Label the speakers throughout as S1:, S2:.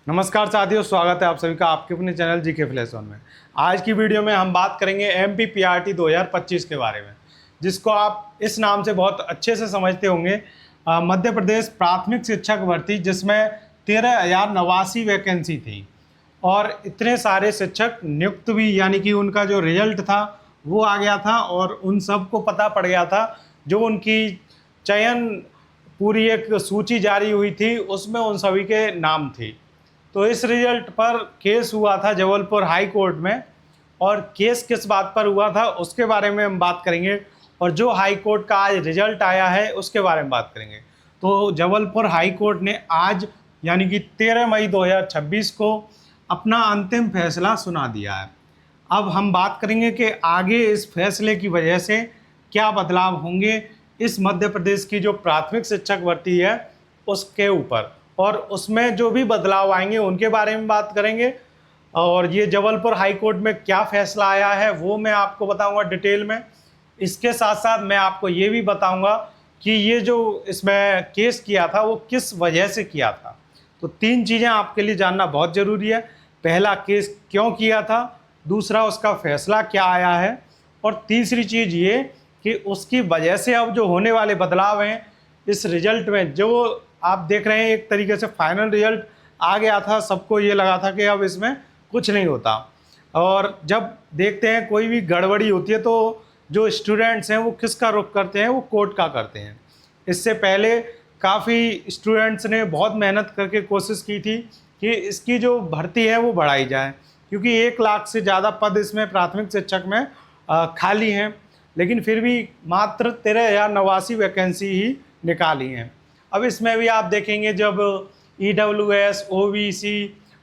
S1: नमस्कार साथियों, स्वागत है आप सभी का आपके अपने चैनल जीके फ्लैश ऑन में। आज की वीडियो में हम बात करेंगे एमपीपीआरटी 2025 के बारे में, जिसको आप इस नाम से बहुत अच्छे से समझते होंगे। मध्य प्रदेश प्राथमिक शिक्षक भर्ती, जिसमें 13,089 वैकेंसी थी और इतने सारे शिक्षक नियुक्त भी, यानी कि उनका जो रिजल्ट था वो आ गया था और उन सबको पता पड़ गया था। जो उनकी चयन पूरी एक सूची जारी हुई थी, उसमें उन सभी के नाम थे। तो इस रिजल्ट पर केस हुआ था जबलपुर हाई कोर्ट में, और केस किस बात पर हुआ था उसके बारे में हम बात करेंगे, और जो हाई कोर्ट का आज रिजल्ट आया है उसके बारे में बात करेंगे। तो जबलपुर हाई कोर्ट ने आज यानी कि 13 मई 2026 को अपना अंतिम फैसला सुना दिया है। अब हम बात करेंगे कि आगे इस फैसले की वजह से क्या बदलाव होंगे इस मध्य प्रदेश की जो प्राथमिक शिक्षक भर्ती है उसके ऊपर, और उसमें जो भी बदलाव आएंगे उनके बारे में बात करेंगे। और ये जबलपुर हाई कोर्ट में क्या फैसला आया है वो मैं आपको बताऊंगा डिटेल में। इसके साथ साथ मैं आपको ये भी बताऊंगा कि ये जो इसमें केस किया था वो किस वजह से किया था। तो तीन चीज़ें आपके लिए जानना बहुत ज़रूरी है। पहला, केस क्यों किया था, दूसरा, उसका फैसला क्या आया है, और तीसरी चीज़ ये कि उसकी वजह से अब जो होने वाले बदलाव हैं इस रिजल्ट में, जो आप देख रहे हैं एक तरीके से फाइनल रिजल्ट आ गया था, सबको ये लगा था कि अब इसमें कुछ नहीं होता। और जब देखते हैं कोई भी गड़बड़ी होती है तो जो स्टूडेंट्स हैं वो किसका रुख करते हैं, वो कोर्ट का करते हैं। इससे पहले काफ़ी स्टूडेंट्स ने बहुत मेहनत करके कोशिश की थी कि इसकी जो भर्ती है वो बढ़ाई जाए, क्योंकि 1 लाख से ज़्यादा पद इसमें प्राथमिक शिक्षक में खाली हैं, लेकिन फिर भी मात्र 13,089 वैकेंसी ही निकाली हैं। अब इसमें भी आप देखेंगे जब EWS, OBC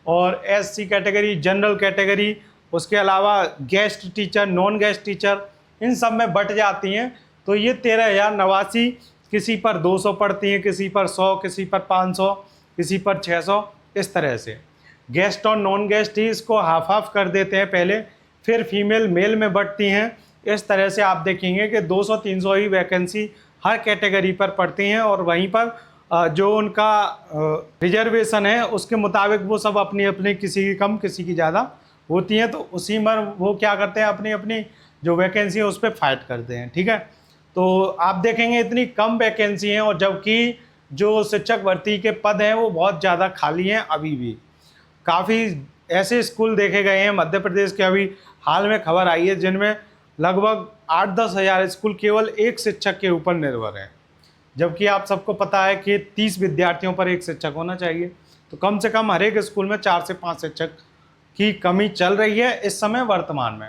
S1: और SC कैटेगरी, जनरल कैटेगरी, उसके अलावा guest teacher, non guest teacher, इन सब में बट जाती हैं, तो ये 13,089 किसी पर 200 पड़ती हैं, किसी पर 100, किसी पर 500, किसी पर 600, इस तरह से। गेस्ट और नॉन गेस्ट ही इसको हाफ हाफ कर देते हैं पहले, फिर फीमेल मेल में बटती हैं। इस तरह से आप देखेंगे कि 200-300 ही वैकेंसी हर कैटेगरी पर पड़ती हैं, और वहीं पर जो उनका रिजर्वेशन है उसके मुताबिक वो सब अपनी अपनी, किसी की कम किसी की ज़्यादा होती हैं, तो उसी में वो क्या करते हैं, अपनी अपनी जो वैकेंसी है उस पर फाइट करते हैं। ठीक है, तो आप देखेंगे इतनी कम वैकेंसी हैं, और जबकि जो शिक्षक भर्ती के पद हैं वो बहुत ज़्यादा खाली हैं। अभी भी काफ़ी ऐसे स्कूल देखे गए हैं मध्य प्रदेश के, अभी हाल में खबर आई है, जिनमें लगभग 8-10 हज़ार स्कूल केवल एक शिक्षक के ऊपर निर्भर हैं, जबकि आप सबको पता है कि 30 विद्यार्थियों पर एक शिक्षक होना चाहिए। तो कम से कम हर एक स्कूल में 4 से 5 शिक्षक की कमी चल रही है इस समय वर्तमान में।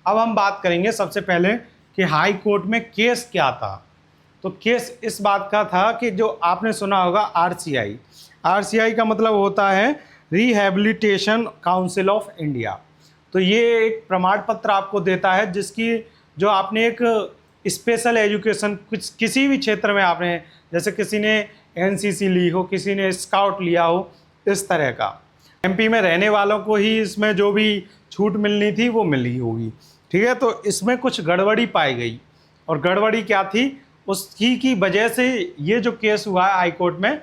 S1: अब हम बात करेंगे सबसे पहले कि हाई कोर्ट में केस क्या था। तो केस इस बात का था कि जो आपने सुना होगा RCI का मतलब होता है रिहैबिलिटेशन काउंसिल ऑफ इंडिया। तो ये एक प्रमाण पत्र आपको देता है, जिसकी जो आपने एक स्पेशल एजुकेशन किसी भी क्षेत्र में आपने, जैसे किसी ने NCC ली हो, किसी ने स्काउट लिया हो, इस तरह का। MP में रहने वालों को ही इसमें जो भी छूट मिलनी थी वो मिली होगी। ठीक है, तो इसमें कुछ गड़बड़ी पाई गई, और गड़बड़ी क्या थी उसकी की वजह से ये जो केस हुआ है हाई कोर्ट में,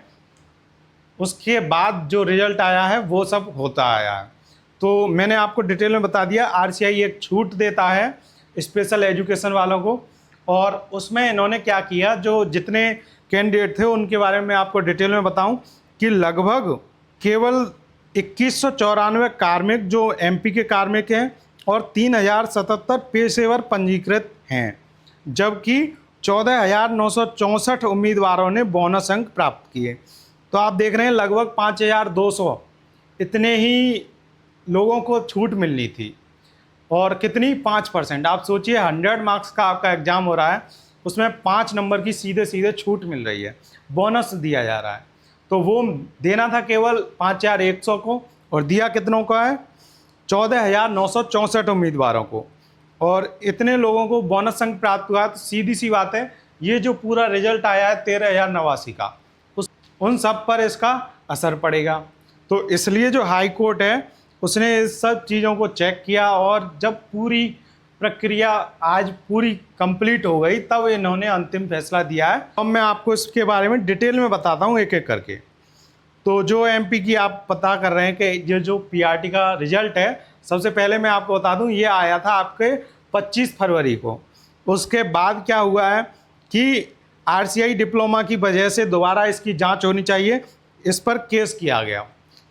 S1: उसके बाद जो रिजल्ट आया है वो सब होता आया है। तो मैंने आपको डिटेल में बता दिया, RCI एक छूट देता है स्पेशल एजुकेशन वालों को, और उसमें इन्होंने क्या किया, जो जितने कैंडिडेट थे उनके बारे में आपको डिटेल में बताऊं कि लगभग केवल 2194 कार्मिक जो MP के कार्मिक हैं, और 3077 पेशेवर पंजीकृत हैं, जबकि 14,964 उम्मीदवारों ने बोनस अंक प्राप्त किए। तो आप देख रहे हैं लगभग 5,200 इतने ही लोगों को छूट मिलनी थी, और कितनी, 5%। आप सोचिए 100 मार्क्स का आपका एग्ज़ाम हो रहा है, उसमें 5 नंबर की सीधे सीधे छूट मिल रही है, बोनस दिया जा रहा है। तो वो देना था केवल 5,100 को, और दिया कितनों को है, 14,964 उम्मीदवारों को, और इतने लोगों को बोनस अंक प्राप्त हुआ। तो सीधी सी बात है, ये जो पूरा रिजल्ट आया है 13,089 का, उन सब पर इसका असर पड़ेगा। तो इसलिए जो हाई कोर्ट है उसने इस सब चीज़ों को चेक किया, और जब पूरी प्रक्रिया आज पूरी कंप्लीट हो गई तब इन्होंने अंतिम फैसला दिया है। अब मैं आपको इसके बारे में डिटेल में बताता हूँ एक एक करके। तो जो एमपी की आप पता कर रहे हैं कि ये जो पीआरटी का रिजल्ट है, सबसे पहले मैं आपको बता दूं ये आया था आपके 25 फरवरी को। उसके बाद क्या हुआ है कि आरसीआई डिप्लोमा की वजह से दोबारा इसकी जांच होनी चाहिए। इस पर केस किया गया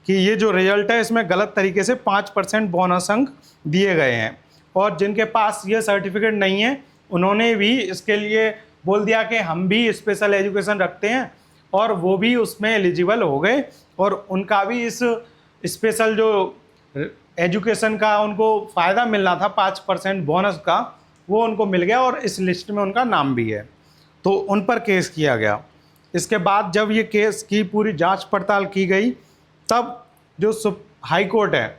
S1: कि ये जो रिजल्ट है इसमें गलत तरीके से 5% बोनस अंक दिए गए हैं, और जिनके पास ये सर्टिफिकेट नहीं है उन्होंने भी इसके लिए बोल दिया कि हम भी स्पेशल एजुकेशन रखते हैं, और वो भी उसमें एलिजिबल हो गए, और उनका भी इस स्पेशल जो एजुकेशन का उनको फ़ायदा मिलना था 5% बोनस का, वो उनको मिल गया, और इस लिस्ट में उनका नाम भी है। तो उन पर केस किया गया। इसके बाद जब ये केस की पूरी जांच पड़ताल की गई, तब जो हाई कोर्ट है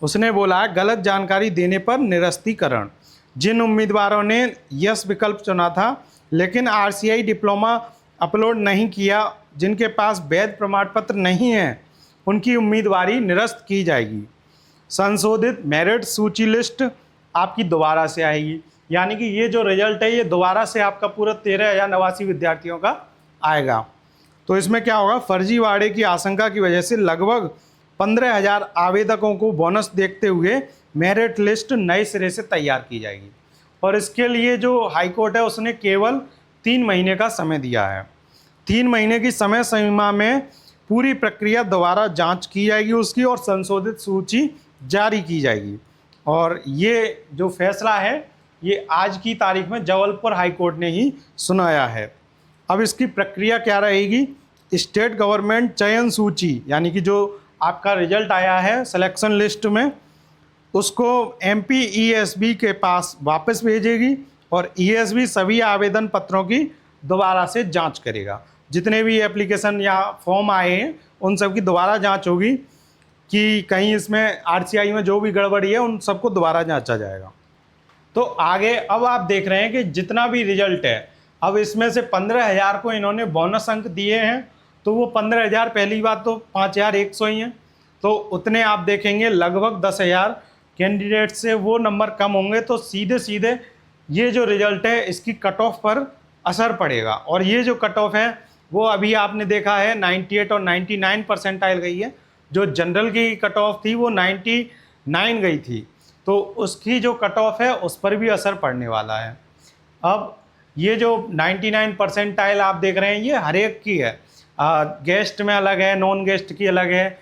S1: उसने बोला है गलत जानकारी देने पर निरस्तीकरण। जिन उम्मीदवारों ने यस विकल्प चुना था लेकिन आरसीआई डिप्लोमा अपलोड नहीं किया, जिनके पास वैध प्रमाण पत्र नहीं है, उनकी उम्मीदवारी निरस्त की जाएगी। संशोधित मेरिट सूची लिस्ट आपकी दोबारा से आएगी, यानी कि ये जो रिजल्ट है ये दोबारा से आपका पूरा 13,089 विद्यार्थियों का आएगा। तो इसमें क्या होगा, फर्जीवाड़े की आशंका की वजह से लगभग 15,000 आवेदकों को बोनस देखते हुए मेरिट लिस्ट नए सिरे से तैयार की जाएगी। और इसके लिए जो हाई कोर्ट है उसने केवल 3 महीने का समय दिया है। 3 महीने की समय सीमा में पूरी प्रक्रिया दोबारा जांच की जाएगी उसकी, और संशोधित सूची जारी की जाएगी। और ये जो फैसला है ये आज की तारीख में जबलपुर हाई कोर्ट ने ही सुनाया है। अब इसकी प्रक्रिया क्या रहेगी, स्टेट गवर्नमेंट चयन सूची, यानी कि जो आपका रिजल्ट आया है सिलेक्शन लिस्ट में, उसको एमपी ईएसबी के पास वापस भेजेगी, और ईएसबी सभी आवेदन पत्रों की दोबारा से जांच करेगा। जितने भी एप्लीकेशन या फॉर्म आए हैं उन सब की दोबारा जांच होगी कि कहीं इसमें आरसीआई में जो भी गड़बड़ी है उन सबको दोबारा जांचा जाएगा। तो आगे अब आप देख रहे हैं कि जितना भी रिजल्ट है, अब इसमें से 15,000 को इन्होंने बोनस अंक दिए हैं, तो वो 15,000 पहली बात तो 5,100 ही हैं, तो उतने आप देखेंगे लगभग 10,000 कैंडिडेट से वो नंबर कम होंगे, तो सीधे सीधे ये जो रिजल्ट है इसकी कट ऑफ पर असर पड़ेगा। और ये जो कट ऑफ है वो अभी आपने देखा है 98 और 99 परसेंटाइल गई है। जो जनरल की कट ऑफ थी वो 99 गई थी, तो उसकी जो कट ऑफ है उस पर भी असर पड़ने वाला है। अब ये जो 99 परसेंटाइल आप देख रहे हैं ये हर एक की है, गेस्ट में अलग है, नॉन गेस्ट की अलग है,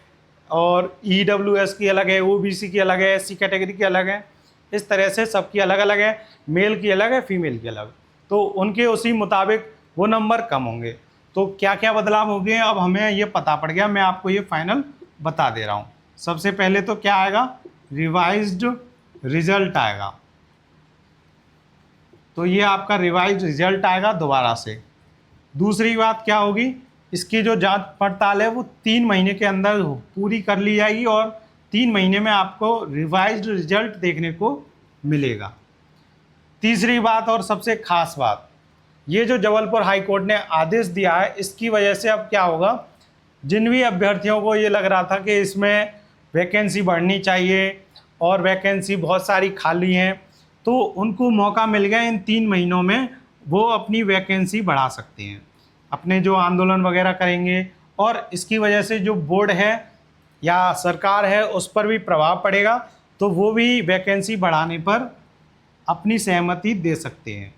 S1: और ईडब्ल्यूएस की अलग है, ओबीसी की अलग है, एससी कैटेगरी की अलग है। इस तरह से सबकी अलग अलग है, मेल की अलग है, फीमेल की अलग, तो उनके उसी मुताबिक वो नंबर कम होंगे। तो क्या क्या बदलाव हो गए अब हमें ये पता पड़ गया, मैं आपको ये फाइनल बता दे रहा हूँ। सबसे पहले तो क्या आएगा, रिवाइज्ड रिजल्ट आएगा, तो ये आपका रिवाइज्ड रिजल्ट आएगा दोबारा से। दूसरी बात क्या होगी, इसकी जो जांच पड़ताल है वो 3 महीने के अंदर पूरी कर ली जाएगी, और 3 महीने में आपको रिवाइज्ड रिजल्ट देखने को मिलेगा। तीसरी बात और सबसे खास बात, ये जो जबलपुर हाई कोर्ट ने आदेश दिया है इसकी वजह से अब क्या होगा, जिन भी अभ्यर्थियों को ये लग रहा था कि इसमें वैकेंसी बढ़नी चाहिए और वैकेंसी बहुत सारी खाली हैं, तो उनको मौका मिल गया इन 3 महीनों में वो अपनी वैकेंसी बढ़ा सकते हैं, अपने जो आंदोलन वगैरह करेंगे। और इसकी वजह से जो बोर्ड है या सरकार है उस पर भी प्रभाव पड़ेगा, तो वो भी वैकेंसी बढ़ाने पर अपनी सहमति दे सकते हैं।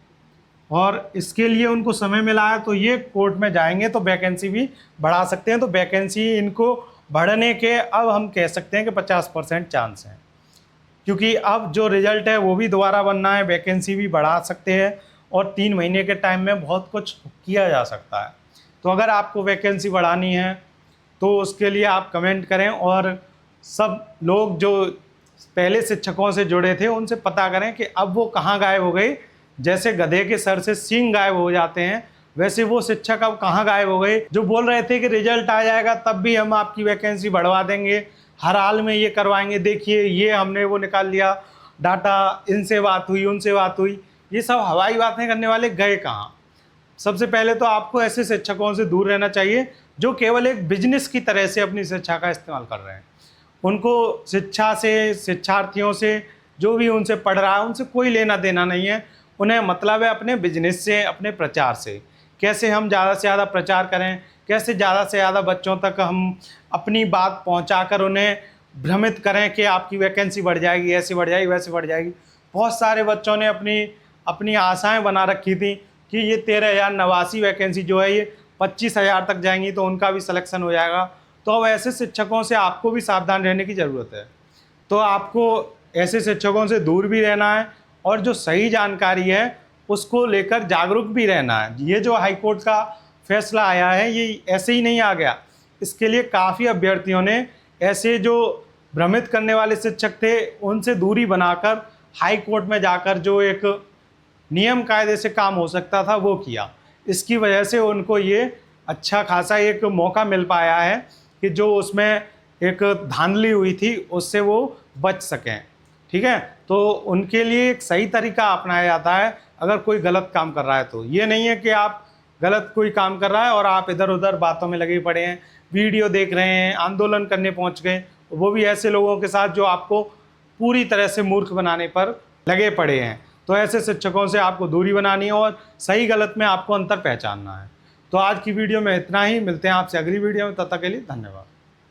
S1: और इसके लिए उनको समय मिला है, तो ये कोर्ट में जाएंगे तो वैकेंसी भी बढ़ा सकते हैं। तो वैकेंसी इनको बढ़ने के अब हम कह सकते हैं कि 50% चांस हैं, क्योंकि अब जो रिजल्ट है वो भी दोबारा बनना है, वैकेंसी भी बढ़ा सकते हैं, और 3 महीने के टाइम में बहुत कुछ किया जा सकता है। तो अगर आपको वैकेंसी बढ़ानी है तो उसके लिए आप कमेंट करें, और सब लोग जो पहले शिक्षकों से जुड़े थे उनसे पता करें कि अब वो कहाँ गायब हो गए। जैसे गधे के सर से सींग गायब हो जाते हैं, वैसे वो शिक्षक अब कहाँ गायब हो गए जो बोल रहे थे कि रिजल्ट आ जाएगा तब भी हम आपकी वैकेंसी बढ़वा देंगे, हर हाल में ये करवाएंगे, देखिए ये हमने वो निकाल लिया डाटा, इनसे बात हुई, उनसे बात हुई। ये सब हवाई बातें करने वाले गए कहाँ। सबसे पहले तो आपको ऐसे शिक्षकों से दूर रहना चाहिए जो केवल एक बिजनेस की तरह से अपनी शिक्षा का इस्तेमाल कर रहे हैं। उनको शिक्षा से, शिक्षार्थियों से, जो भी उनसे पढ़ रहा है उनसे कोई लेना देना नहीं है। उन्हें मतलब है अपने बिजनेस से, अपने प्रचार से, कैसे हम ज़्यादा से ज़्यादा प्रचार करें, कैसे ज़्यादा से ज़्यादा बच्चों तक हम अपनी बात पहुंचाकर उन्हें भ्रमित करें कि आपकी वैकेंसी बढ़ जाएगी, ऐसे बढ़ जाएगी, वैसे बढ़ जाएगी। बहुत सारे बच्चों ने अपनी अपनी आशाएं बना रखी थी कि ये 13,089 वैकेंसी जो है ये 25,000 तक जाएंगी तो उनका भी सिलेक्शन हो जाएगा। तो अब ऐसे शिक्षकों से आपको भी सावधान रहने की ज़रूरत है। तो आपको ऐसे शिक्षकों से दूर भी रहना है और जो सही जानकारी है उसको लेकर जागरूक भी रहना है। ये जो हाईकोर्ट का फैसला आया है ये ऐसे ही नहीं आ गया, इसके लिए काफ़ी अभ्यर्थियों ने ऐसे जो भ्रमित करने वाले शिक्षक थे उनसे दूरी बनाकर हाई कोर्ट में जाकर जो एक नियम कायदे से काम हो सकता था वो किया। इसकी वजह से उनको ये अच्छा खासा एक मौका मिल पाया है कि जो उसमें एक धांधली हुई थी उससे वो बच सकें। ठीक है, तो उनके लिए एक सही तरीका अपनाया जाता है अगर कोई गलत काम कर रहा है तो। ये नहीं है कि आप गलत कोई काम कर रहा है और आप इधर उधर बातों में लगे पड़े हैं, वीडियो देख रहे हैं, आंदोलन करने पहुंच गए, वो भी ऐसे लोगों के साथ जो आपको पूरी तरह से मूर्ख बनाने पर लगे पड़े हैं। तो ऐसे शिक्षकों से आपको दूरी बनानी है और सही गलत में आपको अंतर पहचानना है। तो आज की वीडियो में इतना ही, मिलते हैं आपसे अगली वीडियो में, तब तक के लिए धन्यवाद।